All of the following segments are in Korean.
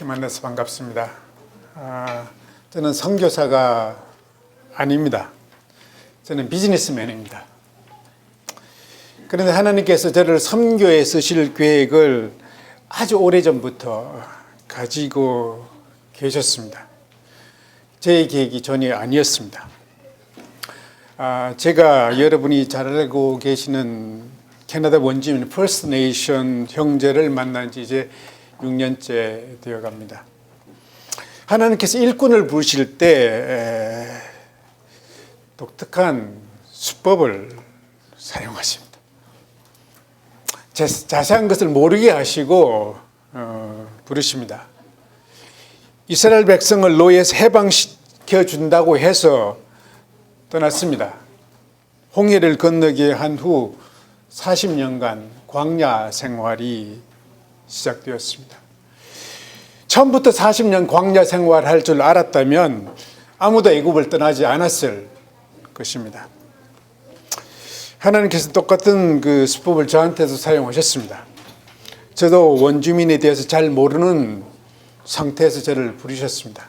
이렇게 만나서 반갑습니다. 저는 선교사가 아닙니다. 저는 비즈니스맨입니다. 그런데 하나님께서 저를 선교에 쓰실 계획을 아주 오래전부터 가지고 계셨습니다. 제 계획이 전혀 아니었습니다. 제가 여러분이 잘 알고 계시는 캐나다 원주민 퍼스트 네이션 형제를 만난 지 이제 6년째 되어 갑니다. 하나님께서 일꾼을 부르실 때 독특한 수법을 사용하십니다. 자세한 것을 모르게 하시고 부르십니다. 이스라엘 백성을 노예에서 해방시켜 준다고 해서 떠났습니다. 홍해를 건너게 한 후 40년간 광야 생활이 시작되었습니다. 처음부터 40년 광야 생활할 줄 알았다면 아무도 애굽을 떠나지 않았을 것입니다. 하나님께서 똑같은 그 수법을 저한테도 사용하셨습니다. 저도 원주민에 대해서 잘 모르는 상태에서 저를 부르셨습니다.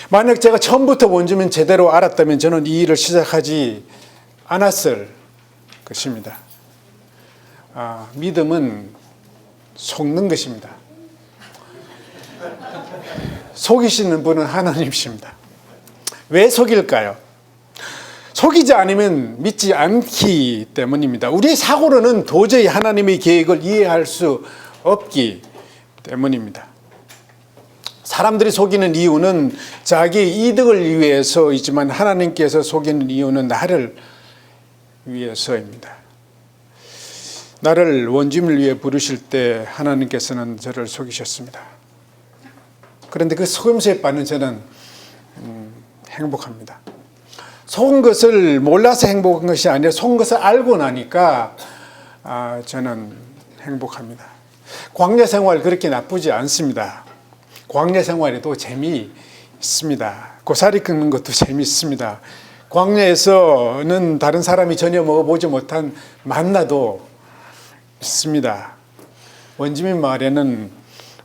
만약 제가 처음부터 원주민 제대로 알았다면 저는 이 일을 시작하지 않았을 것입니다. 믿음은 속는 것입니다. 속이시는 분은 하나님이십니다. 왜 속일까요? 속이지 않으면 믿지 않기 때문입니다. 우리의 사고로는 도저히 하나님의 계획을 이해할 수 없기 때문입니다. 사람들이 속이는 이유는 자기의 이득을 위해서이지만 하나님께서 속이는 이유는 나를 위해서입니다. 나를 원주민을 위해 부르실 때 하나님께서는 저를 속이셨습니다. 그런데 그 속임수에 빠진 저는 행복합니다. 속은 것을 몰라서 행복한 것이 아니라 속은 것을 알고 나니까 저는 행복합니다. 광야 생활 그렇게 나쁘지 않습니다. 광야 생활에도 재미있습니다. 고사리 끓는 것도 재미있습니다. 광야에서는 다른 사람이 전혀 먹어보지 못한 만나도 있습니다. 원주민 마을에는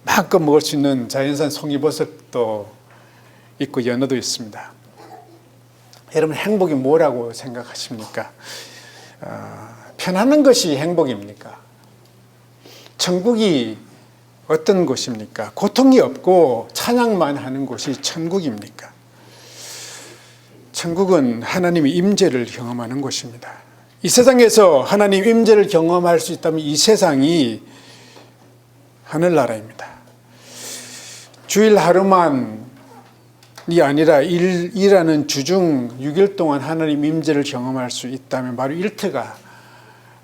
마음껏 먹을 수 있는 자연산 송이버섯도 있고 연어도 있습니다. 여러분 행복이 뭐라고 생각하십니까? 편안한 것이 행복입니까? 천국이 어떤 곳입니까? 고통이 없고 찬양만 하는 곳이 천국입니까? 천국은 하나님의 임재를 경험하는 곳입니다. 이 세상에서 하나님 임재를 경험할 수 있다면 이 세상이 하늘나라입니다. 주일 하루만이 아니라 일하는 주중 6일 동안 하나님 임재를 경험할 수 있다면 바로 일터가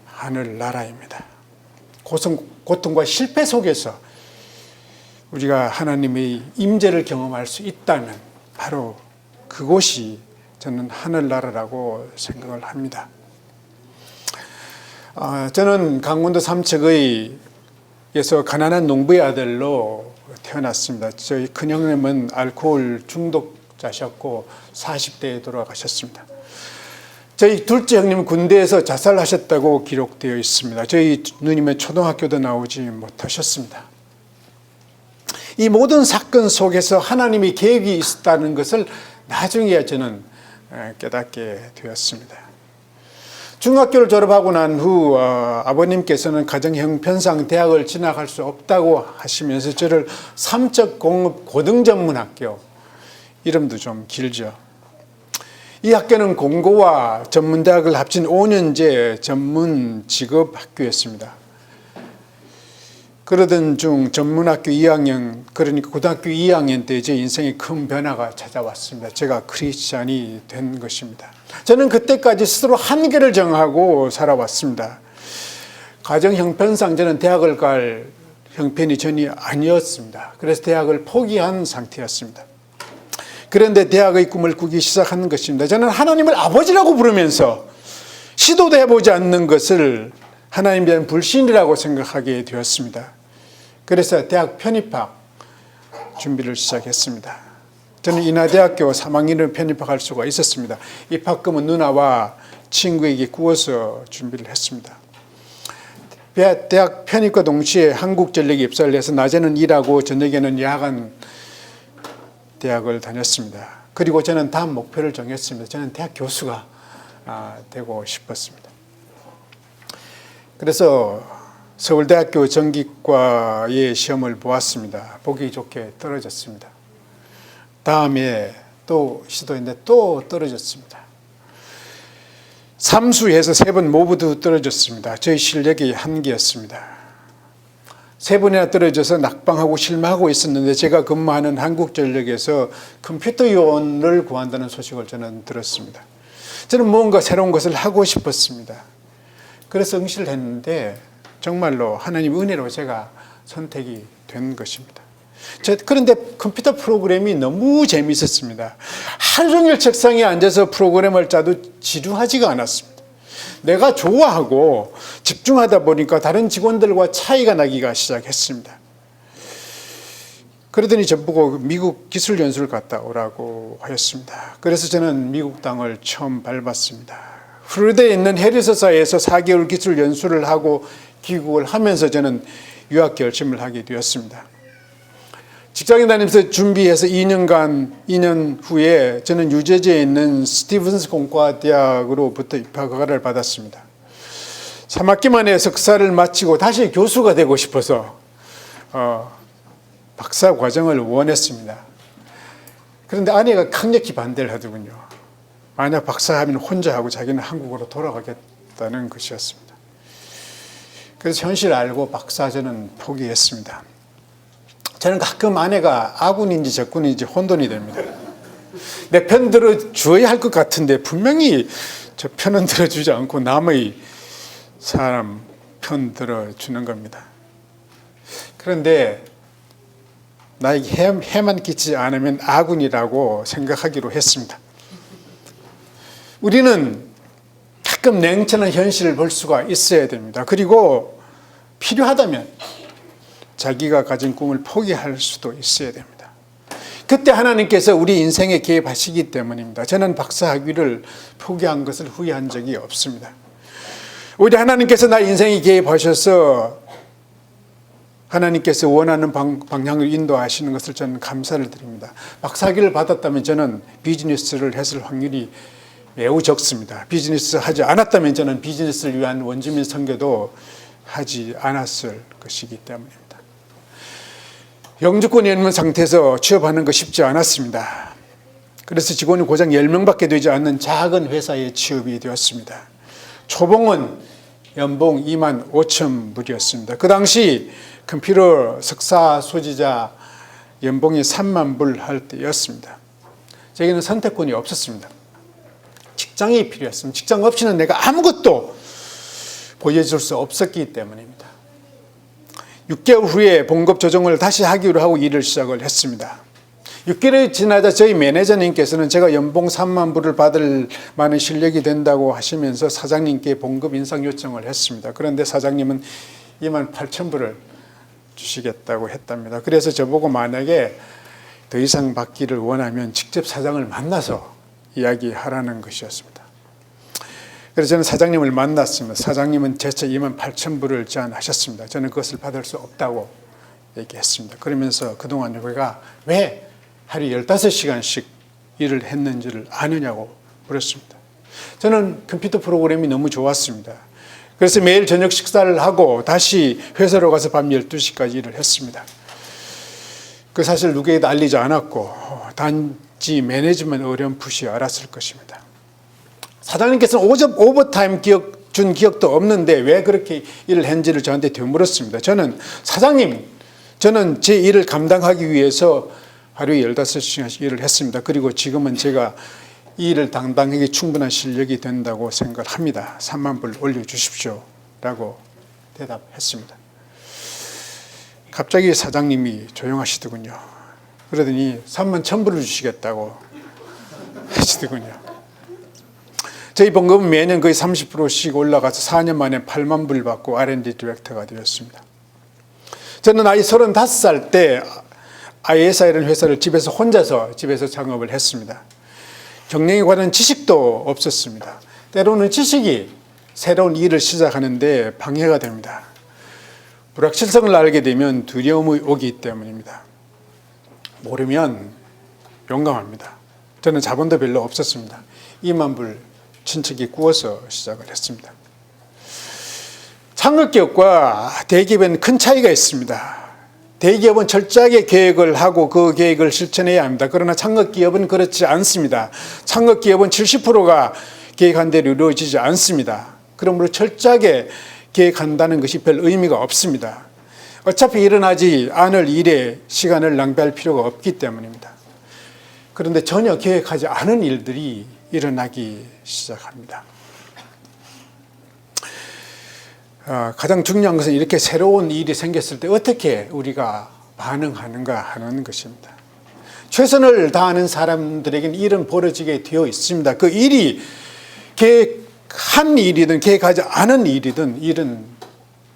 하늘나라입니다. 고통과 실패 속에서 우리가 하나님의 임재를 경험할 수 있다면 바로 그곳이 저는 하늘나라라고 생각을 합니다. 저는 강원도 삼척에서 가난한 농부의 아들로 태어났습니다. 저희 큰형님은 알코올 중독자셨고 40대에 돌아가셨습니다. 저희 둘째 형님은 군대에서 자살하셨다고 기록되어 있습니다. 저희 누님은 초등학교도 나오지 못하셨습니다. 이 모든 사건 속에서 하나님의 계획이 있었다는 것을 나중에 저는 깨닫게 되었습니다. 중학교를 졸업하고 난 후 아버님께서는 가정형편상 대학을 진학할 수 없다고 하시면서 저를 삼척공업고등전문학교, 이름도 좀 길죠. 이 학교는 공고와 전문대학을 합친 5년제 전문 직업학교였습니다. 그러던 중 전문학교 2학년, 그러니까 고등학교 2학년 때 제 인생에 큰 변화가 찾아왔습니다. 제가 크리스찬이 된 것입니다. 저는 그때까지 스스로 한계를 정하고 살아왔습니다. 가정 형편상 저는 대학을 갈 형편이 전혀 아니었습니다. 그래서 대학을 포기한 상태였습니다. 그런데 대학의 꿈을 꾸기 시작한 것입니다. 저는 하나님을 아버지라고 부르면서 시도도 해보지 않는 것을 하나님에 대한 불신이라고 생각하게 되었습니다. 그래서 대학 편입학 준비를 시작했습니다. 저는 인하대학교 3학년을 편입할 수가 있었습니다. 입학금은 누나와 친구에게 구워서 준비를 했습니다. 대학 편입과 동시에 한국전력에 입사를 해서 낮에는 일하고 저녁에는 야간 대학을 다녔습니다. 그리고 저는 다음 목표를 정했습니다. 저는 대학 교수가 되고 싶었습니다. 그래서 서울대학교 전기과의 시험을 보았습니다. 보기 좋게 떨어졌습니다. 다음에 또 시도했는데 또 떨어졌습니다. 삼수해서 3번 모두 떨어졌습니다. 저희 실력이 한계였습니다. 3번이나 떨어져서 낙방하고 실망하고 있었는데 제가 근무하는 한국전력에서 컴퓨터 요원을 구한다는 소식을 저는 들었습니다. 저는 뭔가 새로운 것을 하고 싶었습니다. 그래서 응시를 했는데 정말로 하나님 은혜로 제가 선택이 된 것입니다. 그런데 컴퓨터 프로그램이 너무 재미있었습니다. 하루 종일 책상에 앉아서 프로그램을 짜도 지루하지가 않았습니다. 내가 좋아하고 집중하다 보니까 다른 직원들과 차이가 나기가 시작했습니다. 그러더니 저보고 미국 기술 연수를 갔다 오라고 하였습니다. 그래서 저는 미국 땅을 처음 밟았습니다. 플로리다에 있는 해리서사에서 4개월 기술 연수를 하고 귀국을 하면서 저는 유학 결심을 하게 되었습니다. 직장에 다니면서 준비해서 2년 후에 저는 뉴저지에 있는 스티븐스 공과대학으로부터 입학 허가를 받았습니다. 3학기 만에 석사를 마치고 다시 교수가 되고 싶어서 박사 과정을 원했습니다. 그런데 아내가 강력히 반대를 하더군요. 만약 박사하면 혼자 하고 자기는 한국으로 돌아가겠다는 것이었습니다. 그래서 현실을 알고 박사 저는 포기했습니다. 저는 가끔 아내가 아군인지 적군인지 혼돈이 됩니다. 내 편 들어줘야 할 것 같은데 분명히 저 편은 들어주지 않고 남의 사람 편 들어주는 겁니다. 그런데 나에게 해만 끼치지 않으면 아군이라고 생각하기로 했습니다. 우리는 가끔 냉철한 현실을 볼 수가 있어야 됩니다. 그리고 필요하다면 자기가 가진 꿈을 포기할 수도 있어야 됩니다. 그때 하나님께서 우리 인생에 개입하시기 때문입니다. 저는 박사학위를 포기한 것을 후회한 적이 없습니다. 오히려 하나님께서 나 인생에 개입하셔서 하나님께서 원하는 방향을 인도하시는 것을 저는 감사를 드립니다. 박사학위를 받았다면 저는 비즈니스를 했을 확률이 매우 적습니다. 비즈니스 하지 않았다면 저는 비즈니스를 위한 원주민 선교도 하지 않았을 것이기 때문입니다. 영주권이 없는 상태에서 취업하는 거 쉽지 않았습니다. 그래서 직원이 고작 10명밖에 되지 않는 작은 회사에 취업이 되었습니다. 초봉은 연봉 25,000불이었습니다. 그 당시 컴퓨터 석사 소지자 연봉이 3만 불 할 때였습니다. 저에게는 선택권이 없었습니다. 직장이 필요했습니다. 직장 없이는 내가 아무것도 보여줄 수 없었기 때문입니다. 6개월 후에 봉급 조정을 다시 하기로 하고 일을 시작을 했습니다. 6개월이 지나자 저희 매니저님께서는 제가 연봉 3만 불을 받을 만한 실력이 된다고 하시면서 사장님께 봉급 인상 요청을 했습니다. 그런데 사장님은 28,000불을 주시겠다고 했답니다. 그래서 저보고 만약에 더 이상 받기를 원하면 직접 사장을 만나서 이야기하라는 것이었습니다. 그래서 저는 사장님을 만났습니다. 사장님은 제차 28,000불을 제안하셨습니다. 저는 그것을 받을 수 없다고 얘기했습니다. 그러면서 그동안 우리가 왜 하루 15시간씩 일을 했는지를 아느냐고 물었습니다. 저는 컴퓨터 프로그램이 너무 좋았습니다. 그래서 매일 저녁 식사를 하고 다시 회사로 가서 밤 12시까지 일을 했습니다. 그 사실 누구에게도 알리지 않았고 단지 매니지먼트 어렴풋이 알았을 것입니다. 사장님께서는 오버타임 준 기억도 없는데 왜 그렇게 일을 했는지를 저한테 되물었습니다. 저는 사장님, 저는 제 일을 감당하기 위해서 하루에 15시간씩 일을 했습니다. 그리고 지금은 제가 이 일을 담당하기 충분한 실력이 된다고 생각합니다. 3만 불 올려주십시오 라고 대답했습니다. 갑자기 사장님이 조용하시더군요. 그러더니 3만 1,000불을 주시겠다고 하시더군요. 저희 봉급은 매년 거의 30%씩 올라가서 4년 만에 8만 불 받고 R&D 디렉터가 되었습니다. 저는 나이 35살 때 ISI라는 회사를 혼자서 집에서 창업을 했습니다. 경영에 관한 지식도 없었습니다. 때로는 지식이 새로운 일을 시작하는데 방해가 됩니다. 불확실성을 알게 되면 두려움이 오기 때문입니다. 모르면 용감합니다. 저는 자본도 별로 없었습니다. 2만 불 친척이 구워서 시작을 했습니다. 창업기업과 대기업은 큰 차이가 있습니다. 대기업은 철저하게 계획을 하고 그 계획을 실천해야 합니다. 그러나 창업기업은 그렇지 않습니다. 창업기업은 70%가 계획한 대로 이루어지지 않습니다. 그러므로 철저하게 계획한다는 것이 별 의미가 없습니다. 어차피 일어나지 않을 일에 시간을 낭비할 필요가 없기 때문입니다. 그런데 전혀 계획하지 않은 일들이 일어나기 시작합니다. 가장 중요한 것은 이렇게 새로운 일이 생겼을 때 어떻게 우리가 반응하는가 하는 것입니다. 최선을 다하는 사람들에게는 일은 벌어지게 되어 있습니다. 그 일이 계획한 일이든 계획하지 않은 일이든 일은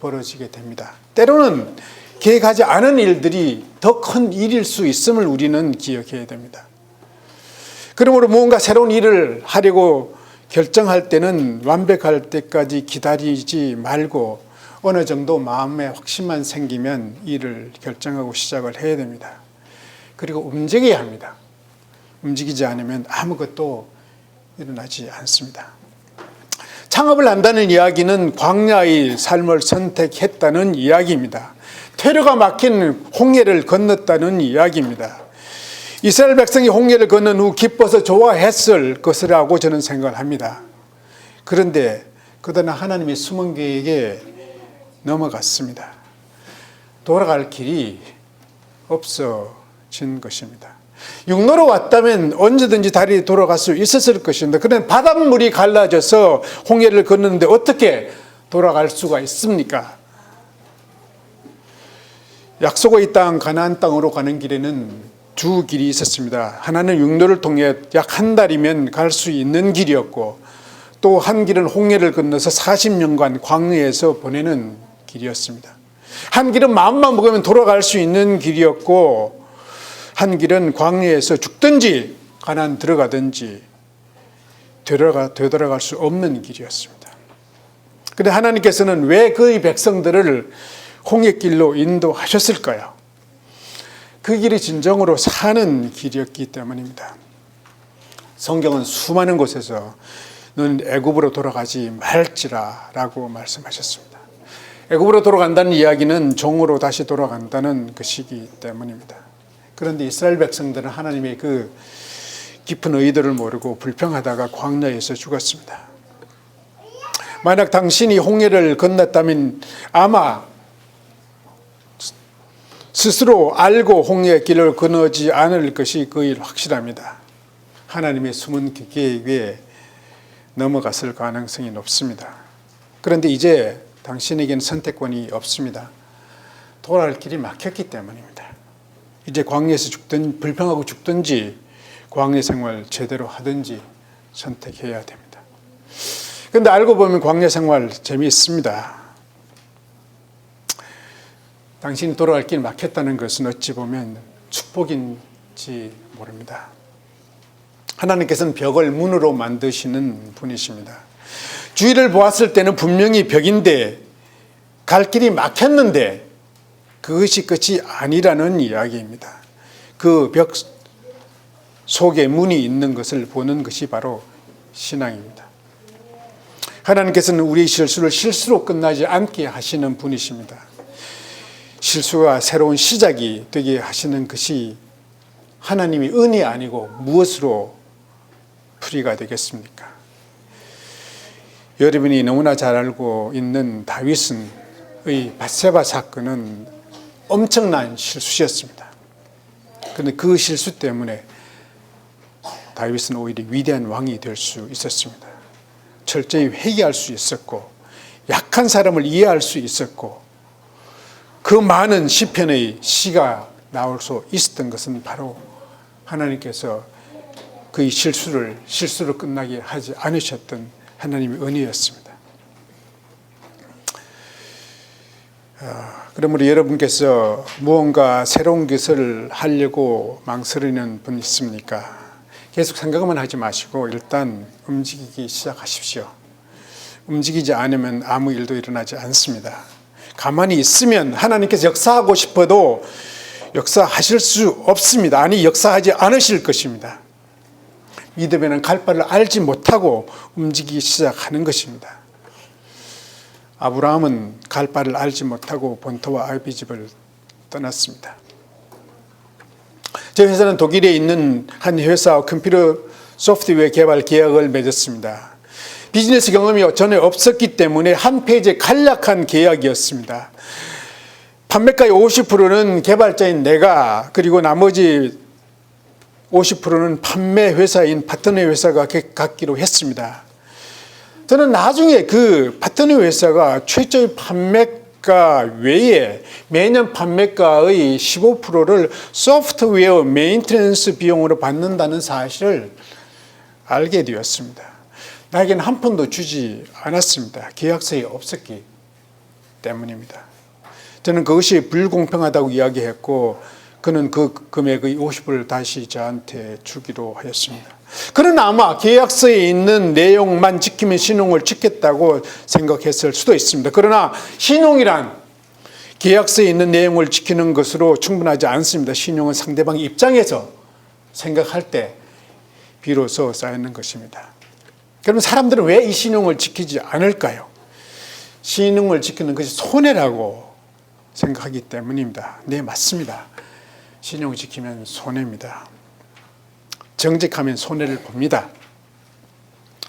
벌어지게 됩니다. 때로는 계획하지 않은 일들이 더 큰 일일 수 있음을 우리는 기억해야 됩니다. 그러므로 무언가 새로운 일을 하려고 결정할 때는 완벽할 때까지 기다리지 말고 어느 정도 마음의 확신만 생기면 일을 결정하고 시작을 해야 됩니다. 그리고 움직여야 합니다. 움직이지 않으면 아무것도 일어나지 않습니다. 창업을 한다는 이야기는 광야의 삶을 선택했다는 이야기입니다. 퇴로가 막힌 홍해를 건넜다는 이야기입니다. 이스라엘 백성이 홍해를 건넌 후 기뻐서 좋아했을 것이라고 저는 생각을 합니다. 그런데 그러나 하나님의 숨은 계획에 넘어갔습니다. 돌아갈 길이 없어진 것입니다. 육로로 왔다면 언제든지 다리 돌아갈 수 있었을 것입니다. 그런데 바닷물이 갈라져서 홍해를 건너는데 어떻게 돌아갈 수가 있습니까? 약속의 땅 가나안 땅으로 가는 길에는 두 길이 있었습니다. 하나는 육로를 통해 약 한 달이면 갈 수 있는 길이었고 또 한 길은 홍해를 건너서 40년간 광야에서 보내는 길이었습니다. 한 길은 마음만 먹으면 돌아갈 수 있는 길이었고 한 길은 광야에서 죽든지 가나안 들어가든지 되돌아갈 수 없는 길이었습니다. 그런데 하나님께서는 왜 그의 백성들을 홍해길로 인도하셨을까요? 그 길이 진정으로 사는 길이었기 때문입니다. 성경은 수많은 곳에서 너는 애굽으로 돌아가지 말지라 라고 말씀하셨습니다. 애굽으로 돌아간다는 이야기는 종으로 다시 돌아간다는 것이기 때문입니다. 그런데 이스라엘 백성들은 하나님의 그 깊은 의도를 모르고 불평하다가 광야에서 죽었습니다. 만약 당신이 홍해를 건넜다면 아마 스스로 알고 홍해의 길을 건너지 않을 것이 거의 확실합니다. 하나님의 숨은 계획에 넘어갔을 가능성이 높습니다. 그런데 이제 당신에게는 선택권이 없습니다. 돌아갈 길이 막혔기 때문입니다. 이제 광야에서 불평하고 죽든지 광야 생활 제대로 하든지 선택해야 됩니다. 그런데 알고 보면 광야 생활 재미있습니다. 당신이 돌아갈 길 막혔다는 것은 어찌 보면 축복인지 모릅니다. 하나님께서는 벽을 문으로 만드시는 분이십니다. 주위를 보았을 때는 분명히 벽인데 갈 길이 막혔는데 그것이 끝이 아니라는 이야기입니다. 그 벽 속에 문이 있는 것을 보는 것이 바로 신앙입니다. 하나님께서는 우리의 실수를 실수로 끝나지 않게 하시는 분이십니다. 실수가 새로운 시작이 되게 하시는 것이 하나님의 은혜 아니고 무엇으로 풀이가 되겠습니까? 여러분이 너무나 잘 알고 있는 다윗의 밧세바 사건은 엄청난 실수였습니다. 그런데 그 실수 때문에 다윗은 오히려 위대한 왕이 될 수 있었습니다. 철저히 회개할 수 있었고 약한 사람을 이해할 수 있었고 그 많은 시편의 시가 나올 수 있었던 것은 바로 하나님께서 그의 실수로 끝나게 하지 않으셨던 하나님의 은혜였습니다. 그러므로 여러분께서 무언가 새로운 것을 하려고 망설이는 분 있습니까? 계속 생각만 하지 마시고 일단 움직이기 시작하십시오. 움직이지 않으면 아무 일도 일어나지 않습니다. 가만히 있으면 하나님께서 역사하고 싶어도 역사하실 수 없습니다. 아니, 역사하지 않으실 것입니다. 믿음에는 갈 바를 알지 못하고 움직이기 시작하는 것입니다. 아브라함은 갈 바를 알지 못하고 본토와 아비집을 떠났습니다. 제 회사는 독일에 있는 한 회사와 컴퓨터 소프트웨어 개발 계약을 맺었습니다. 비즈니스 경험이 전에 없었기 때문에 한 페이지에 간략한 계약이었습니다. 판매가의 50%는 개발자인 내가, 그리고 나머지 50%는 판매 회사인 파트너 회사가 갖기로 했습니다. 저는 나중에 그 파트너 회사가 최저의 판매가 외에 매년 판매가의 15%를 소프트웨어 메인테넌스 비용으로 받는다는 사실을 알게 되었습니다. 나에게는 한 푼도 주지 않았습니다. 계약서에 없었기 때문입니다. 저는 그것이 불공평하다고 이야기했고, 그는 그 금액의 50%를 다시 저한테 주기로 하였습니다. 그러나 아마 계약서에 있는 내용만 지키면 신용을 지켰다고 생각했을 수도 있습니다. 그러나 신용이란 계약서에 있는 내용을 지키는 것으로 충분하지 않습니다. 신용은 상대방 입장에서 생각할 때 비로소 쌓이는 것입니다. 그러면 사람들은 왜 이 신용을 지키지 않을까요? 신용을 지키는 것이 손해라고 생각하기 때문입니다. 네, 맞습니다. 신용 지키면 손해입니다. 정직하면 손해를 봅니다.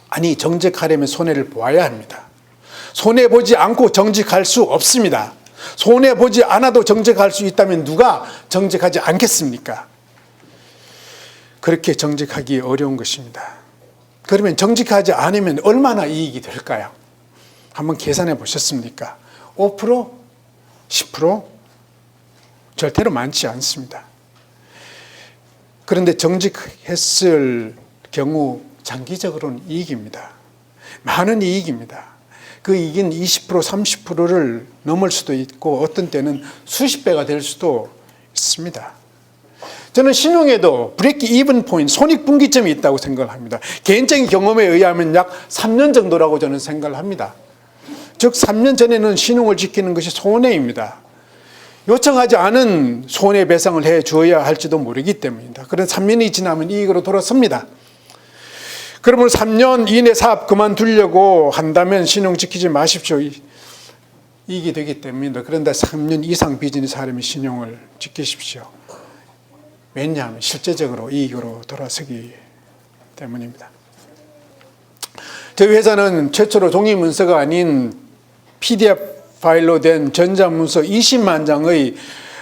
아니, 정직하려면 손해를 보아야 합니다. 손해보지 않고 정직할 수 없습니다. 손해보지 않아도 정직할 수 있다면 누가 정직하지 않겠습니까? 그렇게 정직하기 어려운 것입니다. 그러면 정직하지 않으면 얼마나 이익이 될까요? 한번 계산해 보셨습니까? 5%? 10%? 절대로 많지 않습니다. 그런데 정직했을 경우 장기적으로는 이익입니다. 많은 이익입니다. 그 이익은 20%, 30%를 넘을 수도 있고 어떤 때는 수십 배가 될 수도 있습니다. 저는 신용에도 브레이크 이븐 포인트, 손익분기점이 있다고 생각을 합니다. 개인적인 경험에 의하면 약 3년 정도라고 저는 생각을 합니다. 즉 3년 전에는 신용을 지키는 것이 손해입니다. 요청하지 않은 손해배상을 해 주어야 할지도 모르기 때문입니다. 그래서 3년이 지나면 이익으로 돌아섭니다. 그러므로 3년 이내 사업 그만두려고 한다면 신용 지키지 마십시오. 이익이 되기 때문입니다. 그런데 3년 이상 비즈니스 하려면 신용을 지키십시오. 왜냐하면 실제적으로 이익으로 돌아서기 때문입니다. 저희 회사는 최초로 종이 문서가 아닌 PDF 파일로 된 전자문서 20만 장의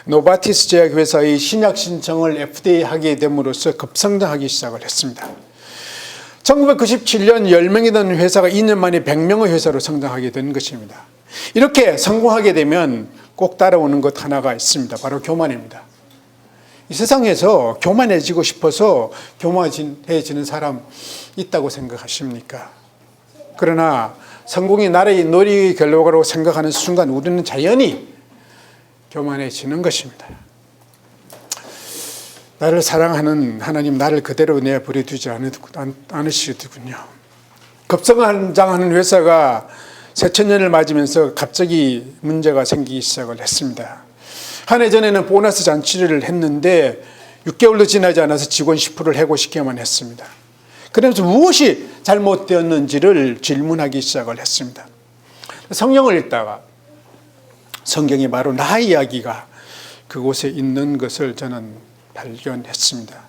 노바티스 제약회사의 신약 신청을 FDA 하게 됨으로써 급성장하기 시작을 했습니다. 1997년 10명이던 회사가 2년 만에 100명의 회사로 성장하게 된 것입니다. 이렇게 성공하게 되면 꼭 따라오는 것 하나가 있습니다. 바로 교만입니다. 이 세상에서 교만해지고 싶어서 교만해지는 사람 있다고 생각하십니까? 그러나 성공이 나의 노력의 결과라고 생각하는 순간 우리는 자연히 교만해지는 것입니다. 나를 사랑하는 하나님, 나를 그대로 내버려두지 않으시더군요. 급성장하는 회사가 새천년을 맞으면서 갑자기 문제가 생기기 시작을 했습니다. 한 해 전에는 보너스 잔치를 했는데 6개월도 지나지 않아서 직원 10%를 해고시켜야만 했습니다. 그러면서 무엇이 잘못되었는지를 질문하기 시작을 했습니다. 성경을 읽다가 성경이 바로 나 이야기가 그곳에 있는 것을 저는 발견했습니다.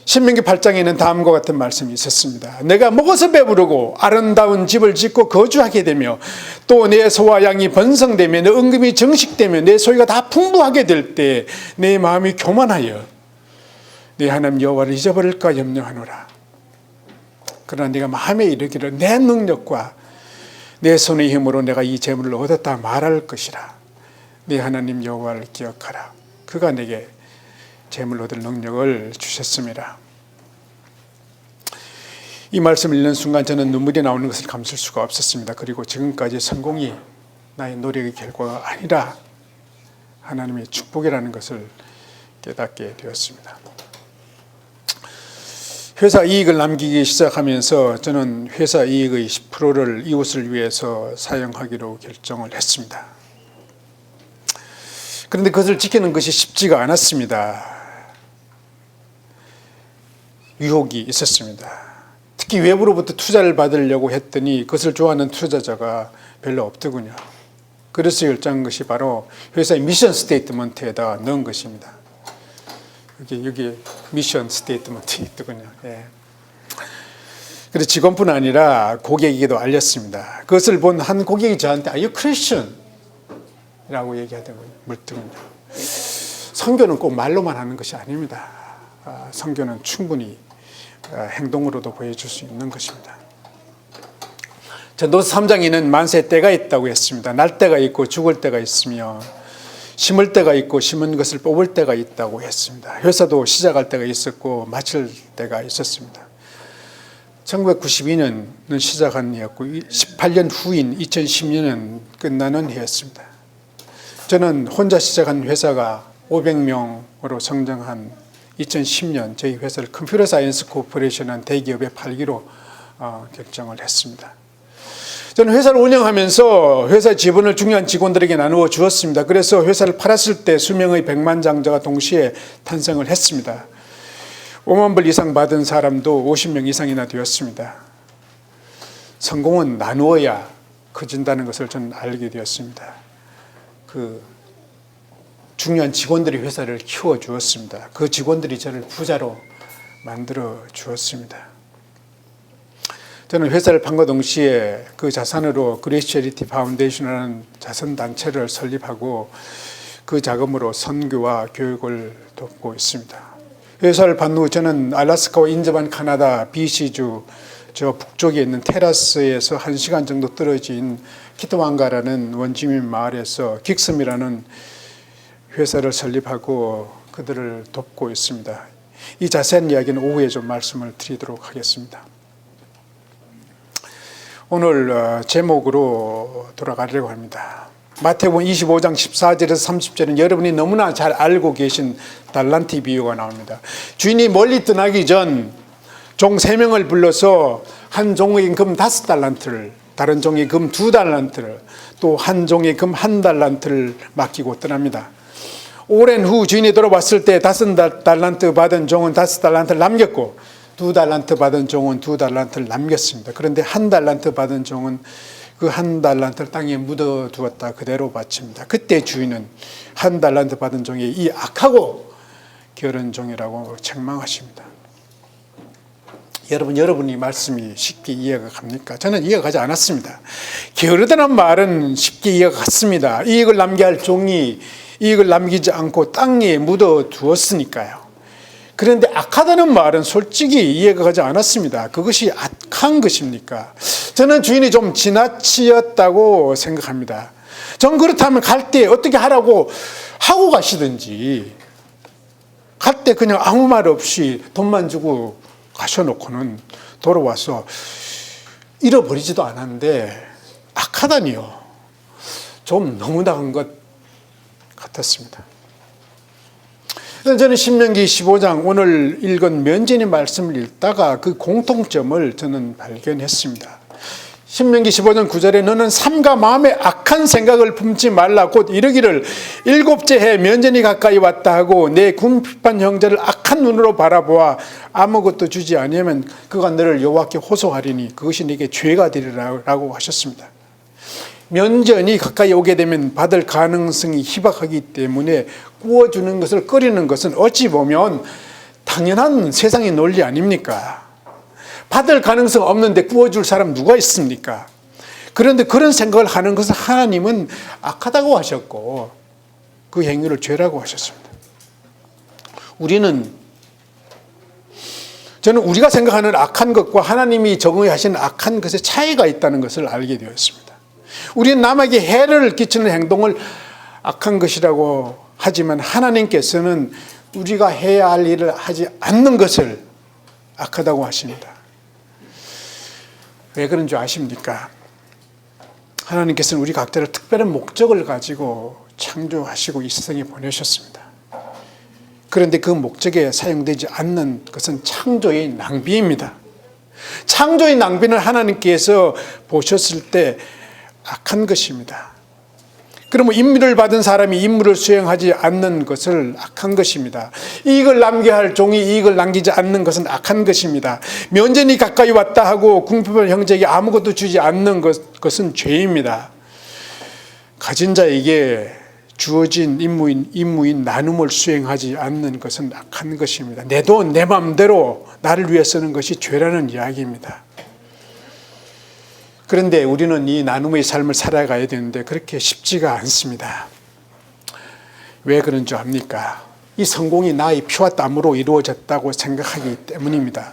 신명기 8장에는 다음과 같은 말씀이 있었습니다. 내가 먹어서 배부르고 아름다운 집을 짓고 거주하게 되며 또 내 소와 양이 번성되며 내 은금이 정식되며 내 소유가 다 풍부하게 될 때 내 마음이 교만하여 내 하나님 여호와를 잊어버릴까 염려하노라. 그러나 네가 마음에 이르기를 내 능력과 내 손의 힘으로 내가 이 재물을 얻었다 말할 것이라. 네 하나님 여호와를 기억하라. 그가 내게 재물 얻을 능력을 주셨습니다. 이 말씀을 읽는 순간 저는 눈물이 나오는 것을 감출 수가 없었습니다. 그리고 지금까지 성공이 나의 노력의 결과가 아니라 하나님의 축복이라는 것을 깨닫게 되었습니다. 회사 이익을 남기기 시작하면서 저는 회사 이익의 10%를 이웃을 위해서 사용하기로 결정을 했습니다. 그런데 그것을 지키는 것이 쉽지가 않았습니다. 유혹이 있었습니다. 특히 외부로부터 투자를 받으려고 했더니 그것을 좋아하는 투자자가 별로 없더군요. 그래서 결정한 것이 바로 회사의 미션 스테이트먼트에다 넣은 것입니다. 여기 미션 스테이트먼트 있더군요. 예. 그래서 직원뿐 아니라 고객에게도 알렸습니다. 그것을 본 한 고객이 저한테 Are you Christian? 라고 얘기하더군요. 물더군요. 선교는 꼭 말로만 하는 것이 아닙니다. 선교는 충분히 행동으로도 보여줄 수 있는 것입니다. 전도서 3장에는 만세 때가 있다고 했습니다. 날 때가 있고 죽을 때가 있으며 심을 때가 있고 심은 것을 뽑을 때가 있다고 했습니다. 회사도 시작할 때가 있었고 마칠 때가 있었습니다. 1992년은 시작한 해였고 18년 후인 2010년은 끝나는 해였습니다. 저는 혼자 시작한 회사가 500명으로 성장한 2010년 저희 회사를 컴퓨터 사이언스 코퍼레이션한 대기업에 팔기로 결정을 했습니다. 저는 회사를 운영하면서 회사 지분을 중요한 직원들에게 나누어 주었습니다. 그래서 회사를 팔았을 때 수명의 백만장자가 동시에 탄생을 했습니다. 5만 불 이상 받은 사람도 50명 이상이나 되었습니다. 성공은 나누어야 커진다는 것을 저는 알게 되었습니다. 그 중요한 직원들이 회사를 키워 주었습니다. 그 직원들이 저를 부자로 만들어 주었습니다. 저는 회사를 판과 동시에 그 자산으로 그레이스 체리티 파운데이션이라는 자선단체를 설립하고 그 자금으로 선교와 교육을 돕고 있습니다. 회사를 판 후 저는 알래스카와 인접한 카나다 BC주 저 북쪽에 있는 테라스에서 1시간 정도 떨어진 키트완가라는 원주민 마을에서 긱섬이라는 회사를 설립하고 그들을 돕고 있습니다. 이 자세한 이야기는 오후에 좀 말씀을 드리도록 하겠습니다. 오늘 제목으로 돌아가려고 합니다. 마태복음 25장 14절에서 30절은 여러분이 너무나 잘 알고 계신 달란트 비유가 나옵니다. 주인이 멀리 떠나기 전 종 3명을 불러서 한 종에게 금 5달란트를, 다른 종에게 금 2달란트를, 또 한 종에게 금 1달란트를 맡기고 떠납니다. 오랜 후 주인이 돌아왔을 때 5달란트 받은 종은 5달란트를 남겼고 2달란트 받은 종은 2달란트를 남겼습니다. 그런데 1달란트 받은 종은 그 1달란트를 땅에 묻어두었다 그대로 바칩니다. 그때 주인은 1달란트 받은 종이 이 악하고 게으른 종이라고 책망하십니다. 여러분이 말씀이 쉽게 이해가 갑니까? 저는 이해가 가지 않았습니다. 게으르다는 말은 쉽게 이해가 갔습니다. 이익을 남겨야 할 종이 이익을 남기지 않고 땅에 묻어두었으니까요. 그런데 악하다는 말은 솔직히 이해가 가지 않았습니다. 그것이 악한 것입니까? 저는 주인이 좀 지나치었다고 생각합니다. 전 그렇다면 갈 때 어떻게 하라고 하고 가시든지, 갈 때 그냥 아무 말 없이 돈만 주고 가셔놓고는 돌아와서 잃어버리지도 않았는데 악하다니요. 좀 너무 나은 것 같았습니다. 저는 신명기 15장 오늘 읽은 면전의 말씀을 읽다가 그 공통점을 저는 발견했습니다. 신명기 15장 9절에 너는 삼가 마음에 악한 생각을 품지 말라 곧 이르기를 7째 해 면전이 가까이 왔다 하고 내 궁핍한 형제를 악한 눈으로 바라보아 아무것도 주지 아니하면 그가 너를 여호와께 호소하리니 그것이 네게 죄가 되리라고 하셨습니다. 면전이 가까이 오게 되면 받을 가능성이 희박하기 때문에 구워주는 것을 꺼리는 것은 어찌 보면 당연한 세상의 논리 아닙니까? 받을 가능성 없는데 구워줄 사람 누가 있습니까? 그런데 그런 생각을 하는 것을 하나님은 악하다고 하셨고 그 행위를 죄라고 하셨습니다. 저는 우리가 생각하는 악한 것과 하나님이 정의하시는 악한 것의 차이가 있다는 것을 알게 되었습니다. 우리는 남에게 해를 끼치는 행동을 악한 것이라고 하지만 하나님께서는 우리가 해야 할 일을 하지 않는 것을 악하다고 하십니다. 왜 그런 줄 아십니까? 하나님께서는 우리 각자를 특별한 목적을 가지고 창조하시고 이 세상에 보내셨습니다. 그런데 그 목적에 사용되지 않는 것은 창조의 낭비입니다. 창조의 낭비는 하나님께서 보셨을 때 악한 것입니다. 그러면 임무를 받은 사람이 임무를 수행하지 않는 것을 악한 것입니다. 이익을 남겨야 할 종이 이익을 남기지 않는 것은 악한 것입니다. 면전이 가까이 왔다 하고 궁핍한 형제에게 아무것도 주지 않는 것은 죄입니다. 가진 자에게 주어진 임무인 나눔을 수행하지 않는 것은 악한 것입니다. 내 돈, 내 마음대로 나를 위해 쓰는 것이 죄라는 이야기입니다. 그런데 우리는 이 나눔의 삶을 살아가야 되는데 그렇게 쉽지가 않습니다. 왜 그런 줄 압니까? 이 성공이 나의 피와 땀으로 이루어졌다고 생각하기 때문입니다.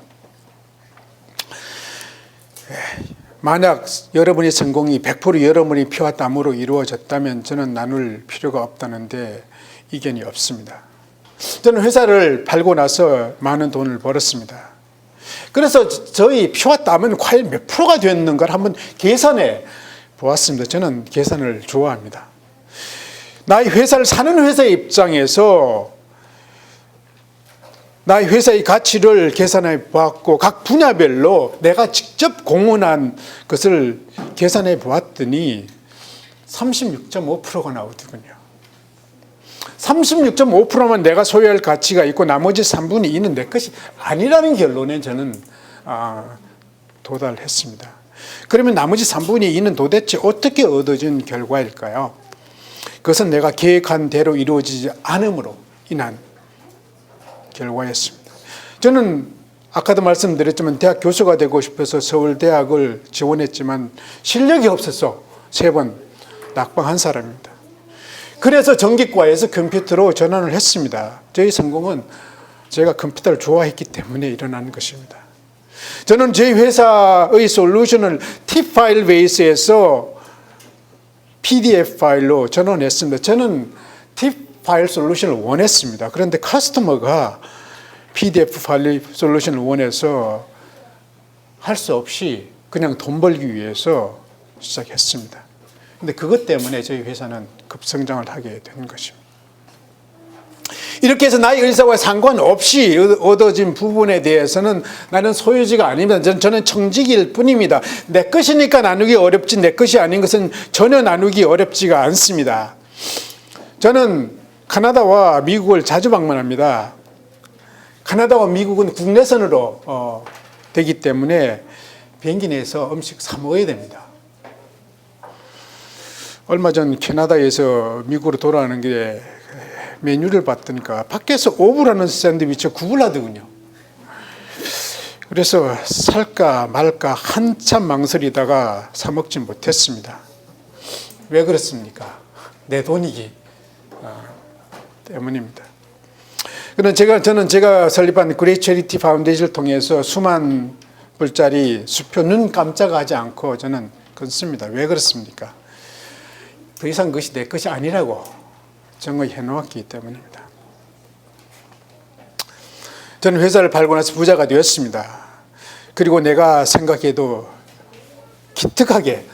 만약 여러분의 성공이 100% 여러분의 피와 땀으로 이루어졌다면 저는 나눌 필요가 없다는데 이견이 없습니다. 저는 회사를 팔고 나서 많은 돈을 벌었습니다. 그래서 저희 피와 땀은 과연 몇 프로가 됐는가를 한번 계산해 보았습니다. 저는 계산을 좋아합니다. 나의 회사를 사는 회사의 입장에서 나의 회사의 가치를 계산해 보았고 각 분야별로 내가 직접 공헌한 것을 계산해 보았더니 36.5%가 나오더군요. 36.5%만 내가 소유할 가치가 있고 나머지 3분의 2는 내 것이 아니라는 결론에 저는 도달했습니다. 그러면 나머지 3분의 2는 도대체 어떻게 얻어진 결과일까요? 그것은 내가 계획한 대로 이루어지지 않음으로 인한 결과였습니다. 저는 아까도 말씀드렸지만 대학 교수가 되고 싶어서 서울대학을 지원했지만 실력이 없어서 3번 낙방한 사람입니다. 그래서 전기과에서 컴퓨터로 전환을 했습니다. 저희 성공은 제가 컴퓨터를 좋아했기 때문에 일어난 것입니다. 저는 저희 회사의 솔루션을 팁 파일 베이스에서 PDF 파일로 전환했습니다. 저는 팁 파일 솔루션을 원했습니다. 그런데 커스터머가 PDF 파일 솔루션을 원해서 할 수 없이 그냥 돈 벌기 위해서 시작했습니다. 그런데 그것 때문에 저희 회사는 급성장을 하게 된 것입니다. 이렇게 해서 나의 의사와 상관없이 얻어진 부분에 대해서는 나는 소유지가 아닙니다. 저는 청지기일 뿐입니다. 내 것이니까 나누기 어렵지 내 것이 아닌 것은 전혀 나누기 어렵지가 않습니다. 저는 카나다와 미국을 자주 방문합니다. 카나다와 미국은 국내선으로 되기 때문에 비행기 내에서 음식 사 먹어야 됩니다. 얼마 전 캐나다에서 미국으로 돌아가는 길에 메뉴를 봤더니까 밖에서 오브라는 샌드위치가 구불하더군요. 그래서 살까 말까 한참 망설이다가 사 먹지 못했습니다. 왜 그렇습니까? 내 돈이기 때문입니다. 저는 제가 설립한 그레이트 체리티 파운데이션을 통해서 수만 불짜리 수표 눈 깜짝하지 않고 저는 끊습니다. 왜 그렇습니까? 더 이상 그것이 내 것이 아니라고 정의해 놓았기 때문입니다. 저는 회사를 팔고 나서 부자가 되었습니다. 그리고 내가 생각해도 기특하게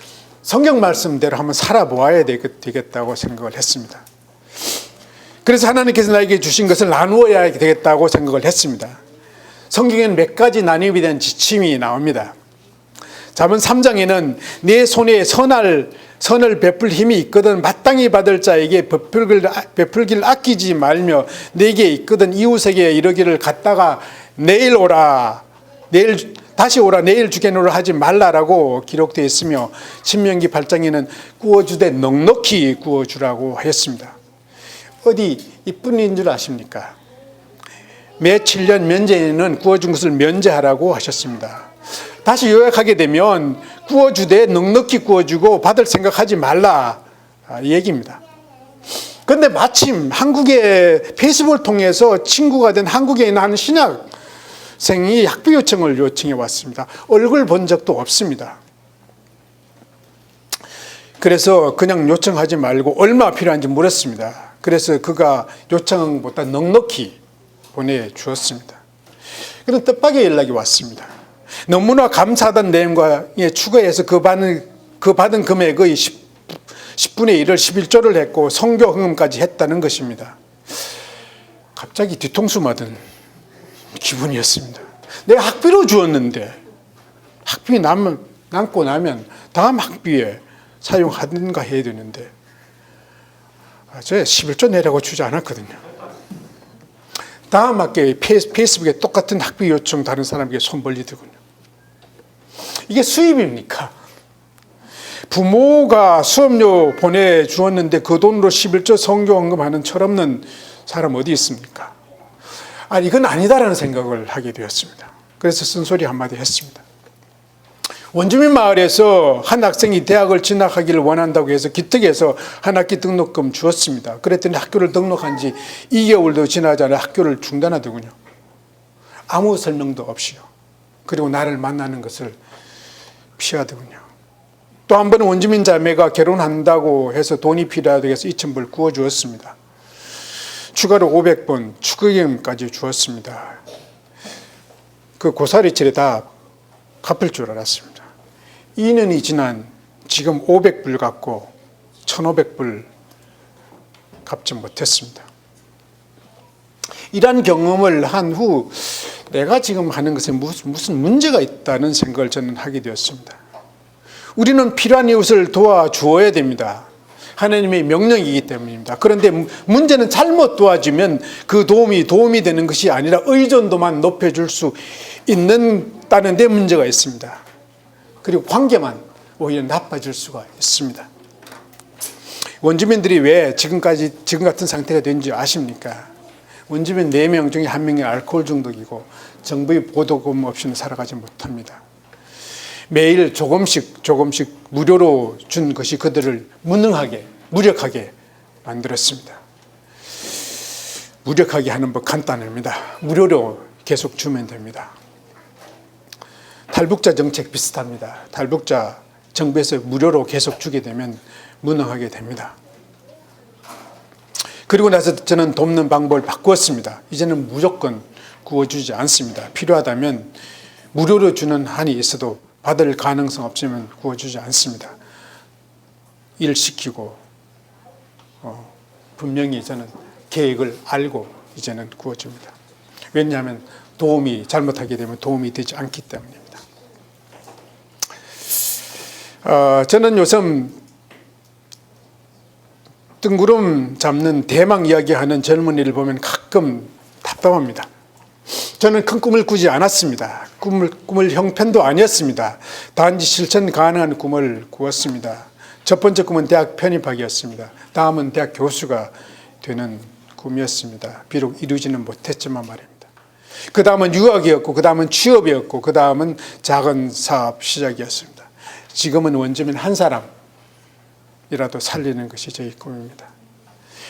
성경 말씀대로 한번 살아보아야 되겠다고 생각을 했습니다. 그래서 하나님께서 나에게 주신 것을 나누어야 되겠다고 생각을 했습니다. 성경에는 몇 가지 나눔에 대한 지침이 나옵니다. 잠언 3장에는 내 손에 선을 베풀 힘이 있거든 마땅히 받을 자에게 베풀기를 아끼지 말며 내게 있거든 이웃에게 이르기를 갔다가 내일 오라 내일 다시 오라 내일 주겠노라 하지 말라라고 기록되어 있으며 신명기 8장에는 구워주되 넉넉히 구워주라고 하였습니다. 어디 이뿐인 줄 아십니까? 매 7년 면제에는 구워준 것을 면제하라고 하셨습니다. 다시 요약하게 되면 구워주되 넉넉히 구워주고 받을 생각하지 말라 얘기입니다. 그런데 마침 한국의 페이스북을 통해서 친구가 된 한국에 있는 한 신학생이 학비 요청을 요청해 왔습니다. 얼굴 본 적도 없습니다. 그래서 그냥 요청하지 말고 얼마 필요한지 물었습니다. 그래서 그가 요청한 것보다 넉넉히 보내주었습니다. 그런 뜻밖의 연락이 왔습니다. 너무나 감사하다는 내용에 추가해서 그 받은 금액의 10분의 1을 11조를 했고 선교 헌금까지 했다는 것입니다. 갑자기 뒤통수 맞은 기분이었습니다. 내가 학비로 주었는데 학비 남고 나면 다음 학비에 사용하든가 해야 되는데 저 11조 내라고 주지 않았거든요. 다음 학기에 페이스북에 똑같은 학비 요청 다른 사람에게 손 벌리더군요. 이게 수입입니까? 부모가 수업료 보내주었는데 그 돈으로 11조 성교헌금하는 철없는 사람 어디 있습니까? 아니, 이건 아니다라는 생각을 하게 되었습니다. 그래서 쓴소리 한마디 했습니다. 원주민 마을에서 한 학생이 대학을 진학하기를 원한다고 해서 기특해서 한 학기 등록금 주었습니다. 그랬더니 학교를 등록한 지 2개월도 지나지 않아 학교를 중단하더군요. 아무 설명도 없이요. 그리고 나를 만나는 것을 피하더군요. 또 한 번은 원주민 자매가 결혼한다고 해서 돈이 필요하다고 해서 2,000불 구워주었습니다. 추가로 500번 축의금까지 주었습니다. 그 고사리철에 다 갚을 줄 알았습니다. 2년이 지난 지금 500불 갚고 1,500불 갚지 못했습니다. 이러한 경험을 한 후 내가 지금 하는 것에 무슨 문제가 있다는 생각을 저는 하게 되었습니다. 우리는 필요한 이웃을 도와주어야 됩니다. 하나님의 명령이기 때문입니다. 그런데 문제는 잘못 도와주면 그 도움이 되는 것이 아니라 의존도만 높여줄 수 있다는 데 문제가 있습니다. 그리고 관계만 오히려 나빠질 수가 있습니다. 원주민들이 왜 지금 같은 상태가 된지 아십니까? 원주민 4명 중에 1명이 알코올 중독이고 정부의 보도금 없이는 살아가지 못합니다. 매일 조금씩 무료로 준 것이 그들을 무력하게 만들었습니다. 무력하게 하는 법 간단합니다. 무료로 계속 주면 됩니다. 탈북자 정책 비슷합니다. 탈북자 정부에서 무료로 계속 주게 되면 무능하게 됩니다. 그리고 나서 저는 돕는 방법을 바꾸었습니다. 이제는 무조건 구워주지 않습니다. 필요하다면 무료로 주는 한이 있어도 받을 가능성 없으면 구워주지 않습니다. 일 시키고 분명히 저는 계획을 알고 이제는 구워줍니다. 왜냐하면 잘못하게 되면 도움이 되지 않기 때문입니다. 저는 요즘 뜬구름 잡는 대망 이야기하는 젊은이를 보면 가끔 답답합니다. 저는 큰 꿈을 꾸지 않았습니다. 꿈을 형편도 아니었습니다. 단지 실천 가능한 꿈을 꾸었습니다. 첫 번째 꿈은 대학 편입하기였습니다. 다음은 대학 교수가 되는 꿈이었습니다. 비록 이루지는 못했지만 말입니다. 그 다음은 유학이었고, 그 다음은 취업이었고, 그 다음은 작은 사업 시작이었습니다. 지금은 원주민 한 사람이라도 살리는 것이 저희 꿈입니다.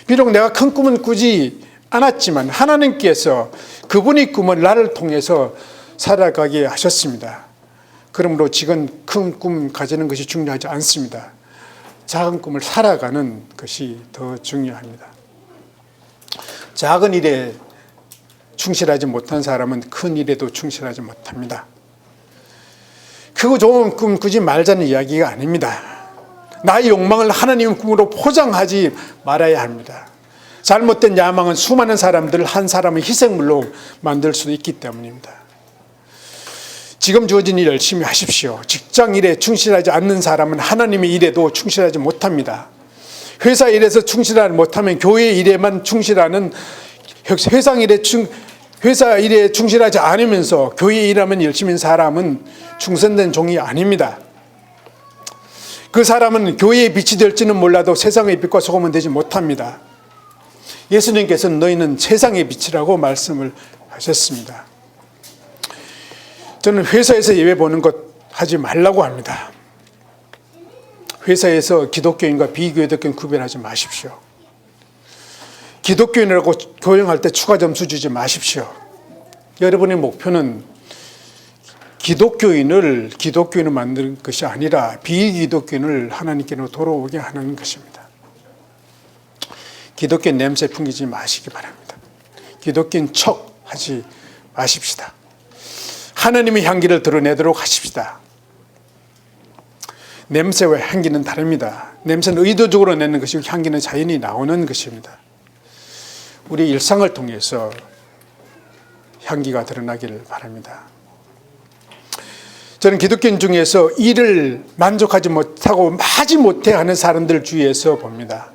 비록 내가 큰 꿈은 꾸지 않았지만 하나님께서 그분의 꿈을 나를 통해서 살아가게 하셨습니다. 그러므로 지금 큰 꿈 가지는 것이 중요하지 않습니다. 작은 꿈을 살아가는 것이 더 중요합니다. 작은 일에 충실하지 못한 사람은 큰 일에도 충실하지 못합니다. 크고 좋은 꿈 꾸지 말자는 이야기가 아닙니다. 나의 욕망을 하나님의 꿈으로 포장하지 말아야 합니다. 잘못된 야망은 수많은 사람들을 한 사람의 희생물로 만들 수도 있기 때문입니다. 지금 주어진 일 열심히 하십시오. 직장 일에 충실하지 않는 사람은 하나님의 일에도 충실하지 못합니다. 회사 일에서 충실하지 못하면 교회 일에만 충실하는, 회사 일에 충실하지 않으면서 교회 일하면 열심히 사람은 충성된 종이 아닙니다. 그 사람은 교회의 빛이 될지는 몰라도 세상의 빛과 소금은 되지 못합니다. 예수님께서는 너희는 세상의 빛이라고 말씀을 하셨습니다. 저는 회사에서 예배 보는 것 하지 말라고 합니다. 회사에서 기독교인과 비기독교인 구별하지 마십시오. 기독교인이라고 교양할 때 추가 점수 주지 마십시오. 여러분의 목표는 기독교인을 만드는 것이 아니라 비기독교인을 하나님께로 돌아오게 하는 것입니다. 기독교 냄새 풍기지 마시기 바랍니다. 기독교인 척 하지 마십시다. 하나님의 향기를 드러내도록 하십시다. 냄새와 향기는 다릅니다. 냄새는 의도적으로 내는 것이고 향기는 자연히 나오는 것입니다. 우리 일상을 통해서 향기가 드러나기를 바랍니다. 저는 기독교인 중에서 일을 만족하지 못하고 마지 못해 하는 사람들 주위에서 봅니다.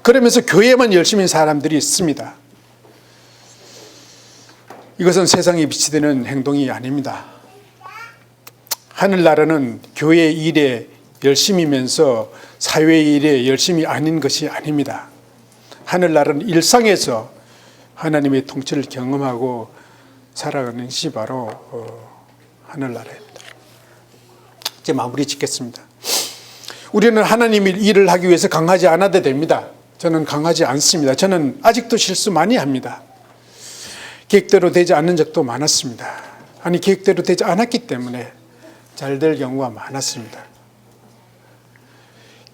그러면서 교회만 열심히 사람들이 있습니다. 이것은 세상에 비치되는 행동이 아닙니다. 하늘나라는 교회 일에 열심이면서 사회 일에 열심이 아닌 것이 아닙니다. 하늘나라는 일상에서 하나님의 통치를 경험하고 살아가는 것이 바로 하늘나라입니다. 이제 마무리 짓겠습니다. 우리는 하나님의 일을 하기 위해서 강하지 않아도 됩니다. 저는 강하지 않습니다. 저는 아직도 실수 많이 합니다. 계획대로 되지 않는 적도 많았습니다. 아니, 계획대로 되지 않았기 때문에 잘 될 경우가 많았습니다.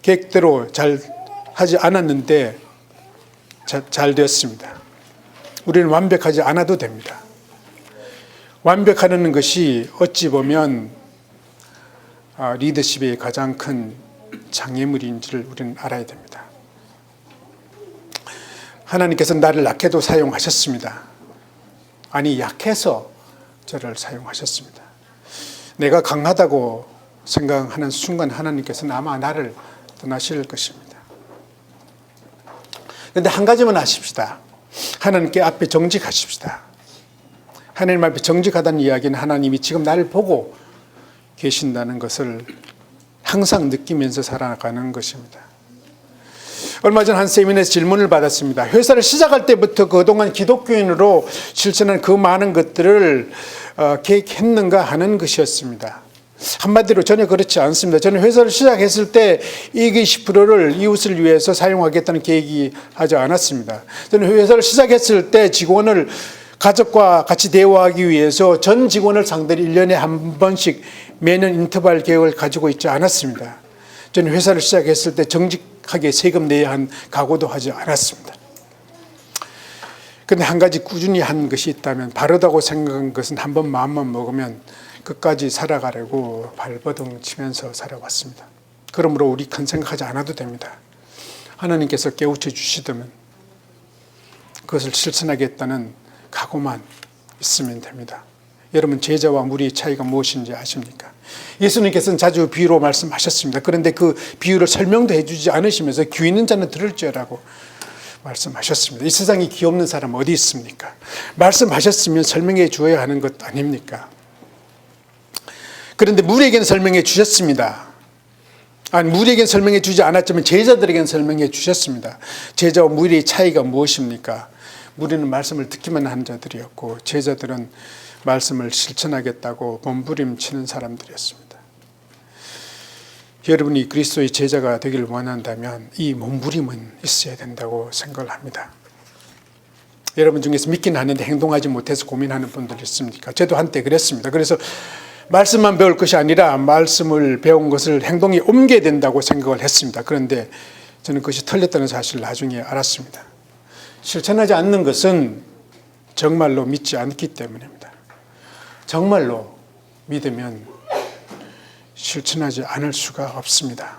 계획대로 잘 하지 않았는데 잘 되었습니다. 우리는 완벽하지 않아도 됩니다. 완벽하는 것이 어찌 보면 리더십의 가장 큰 장애물인지를 우리는 알아야 됩니다. 하나님께서 나를 약해도 사용하셨습니다. 아니, 약해서 저를 사용하셨습니다. 내가 강하다고 생각하는 순간 하나님께서는 아마 나를 떠나실 것입니다. 그런데 한 가지만 아십시다. 하나님께 앞에 정직하십시다. 하나님 앞에 정직하다는 이야기는 하나님이 지금 나를 보고 계신다는 것을 항상 느끼면서 살아가는 것입니다. 얼마 전 한 세미나에서 질문을 받았습니다. 회사를 시작할 때부터 그동안 기독교인으로 실천한 그 많은 것들을 계획했는가 하는 것이었습니다. 한마디로 전혀 그렇지 않습니다. 저는 회사를 시작했을 때 이익 20%를 이웃을 위해서 사용하겠다는 계획이 하지 않았습니다. 저는 회사를 시작했을 때 직원을 가족과 같이 대화하기 위해서 전 직원을 상대로 1년에 한 번씩 매년 인터벌 계획을 가지고 있지 않았습니다. 저는 회사를 시작했을 때 정직하게 세금 내야 한 각오도 하지 않았습니다. 그런데 한 가지 꾸준히 한 것이 있다면, 바르다고 생각한 것은 한번 마음만 먹으면 끝까지 살아가려고 발버둥 치면서 살아왔습니다. 그러므로 우리 큰 생각하지 않아도 됩니다. 하나님께서 깨우쳐 주시다면 그것을 실천하겠다는 각오만 있으면 됩니다. 여러분, 제자와 무리의 차이가 무엇인지 아십니까? 예수님께서는 자주 비유로 말씀하셨습니다. 그런데 그 비유를 설명도 해주지 않으시면서 귀 있는 자는 들을지어라고 말씀하셨습니다. 이 세상에 귀 없는 사람 어디 있습니까? 말씀하셨으면 설명해 주어야 하는 것 아닙니까? 그런데 무리에게는 설명해 주셨습니다. 아니, 무리에게는 설명해 주지 않았지만 제자들에게는 설명해 주셨습니다. 제자와 무리의 차이가 무엇입니까? 무리는 말씀을 듣기만 한 자들이었고 제자들은 말씀을 실천하겠다고 몸부림치는 사람들이었습니다. 여러분이 그리스도의 제자가 되기를 원한다면 이 몸부림은 있어야 된다고 생각을 합니다. 여러분 중에서 믿긴 하는데 행동하지 못해서 고민하는 분들 있습니까? 저도 한때 그랬습니다. 그래서 말씀만 배울 것이 아니라 말씀을 배운 것을 행동에 옮겨야 된다고 생각을 했습니다. 그런데 저는 그것이 틀렸다는 사실을 나중에 알았습니다. 실천하지 않는 것은 정말로 믿지 않기 때문입니다. 정말로 믿으면 실천하지 않을 수가 없습니다.